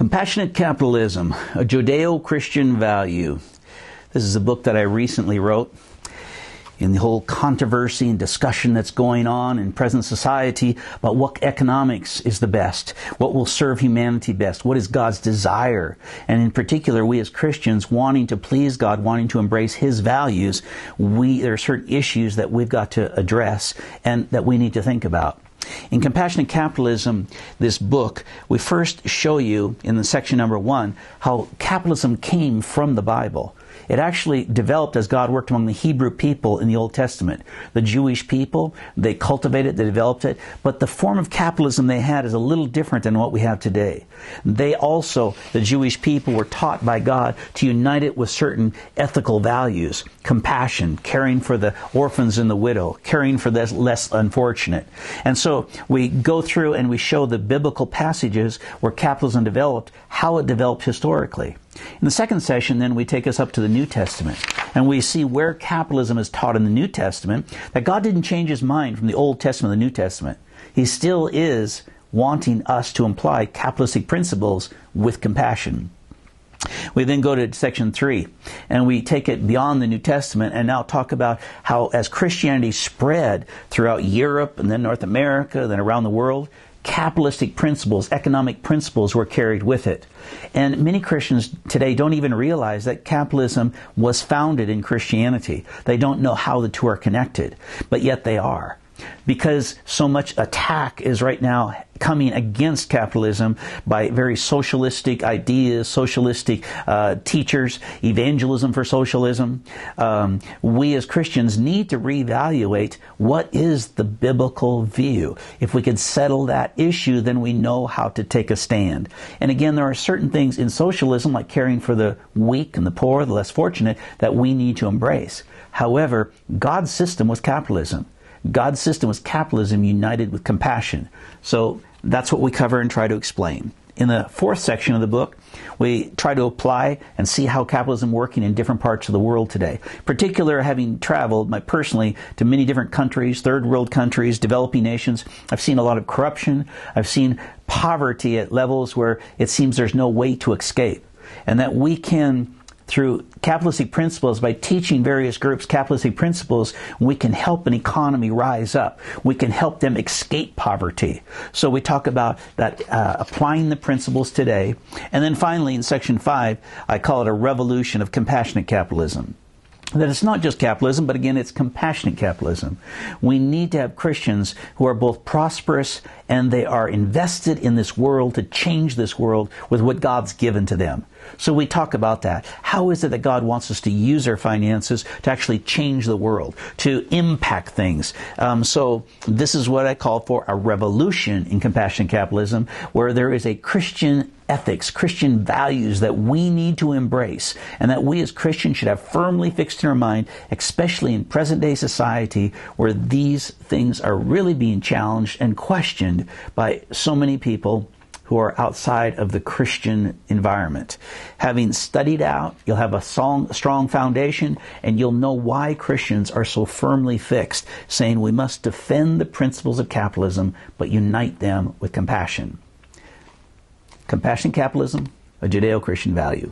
Compassionate Capitalism, a Judeo-Christian Value. This is a book that I recently wrote in the whole controversy and discussion that's going on in present society about what economics is the best, what will serve humanity best, what is God's desire. And in particular, we as Christians wanting to please God, wanting to embrace His values, there are certain issues that we've got to address and that we need to think about. In Compassionate Capitalism, this book, we first show you in the section number 1 how capitalism came from the Bible. It actually developed as God worked among the Hebrew people in the Old Testament. The Jewish people, they cultivated it, they developed it, but the form of capitalism they had is a little different than what we have today. They also, the Jewish people, were taught by God to unite it with certain ethical values, compassion, caring for the orphans and the widow, caring for the less unfortunate. And so we go through and we show the biblical passages where capitalism developed, how it developed historically. In the second session, then, we take us up to the New Testament, and we see where capitalism is taught in the New Testament, that God didn't change His mind from the Old Testament to the New Testament. He still is wanting us to apply capitalistic principles with compassion. We then go to section 3, and we take it beyond the New Testament and now talk about how, as Christianity spread throughout Europe and then North America, then around the world, capitalistic principles, economic principles were carried with it. And many Christians today don't even realize that capitalism was founded in Christianity. They don't know how the two are connected, but yet they are. Because so much attack is right now coming against capitalism by very socialistic ideas, socialistic teachers, evangelism for socialism. We as Christians need to reevaluate what is the biblical view. If we could settle that issue, then we know how to take a stand. And again, there are certain things in socialism, like caring for the weak and the poor, the less fortunate, that we need to embrace. However, God's system was capitalism. God's system was capitalism united with compassion. So that's what we cover and try to explain. In the fourth section of the book, we try to apply and see how capitalism is working in different parts of the world today. In particular, having traveled personally to many different countries, third world countries, developing nations, I've seen a lot of corruption. I've seen poverty at levels where it seems there's no way to escape. And that we can, through capitalistic principles, by teaching various groups capitalistic principles, we can help an economy rise up. We can help them escape poverty. So we talk about that, applying the principles today. And then finally, in section 5, I call it a revolution of compassionate capitalism. That it's not just capitalism, but again, it's compassionate capitalism. We need to have Christians who are both prosperous and they are invested in this world to change this world with what God's given to them. So we talk about that. How is it that God wants us to use our finances to actually change the world, to impact things? So this is what I call for a revolution in compassionate capitalism, where there is a Christian ethics, Christian values that we need to embrace, and that we as Christians should have firmly fixed in our mind, especially in present-day society where these things are really being challenged and questioned by so many people who are outside of the Christian environment. Having studied out, you'll have a strong foundation, and you'll know why Christians are so firmly fixed, saying we must defend the principles of capitalism, but unite them with compassion. Compassionate Capitalism, a Judeo-Christian Value.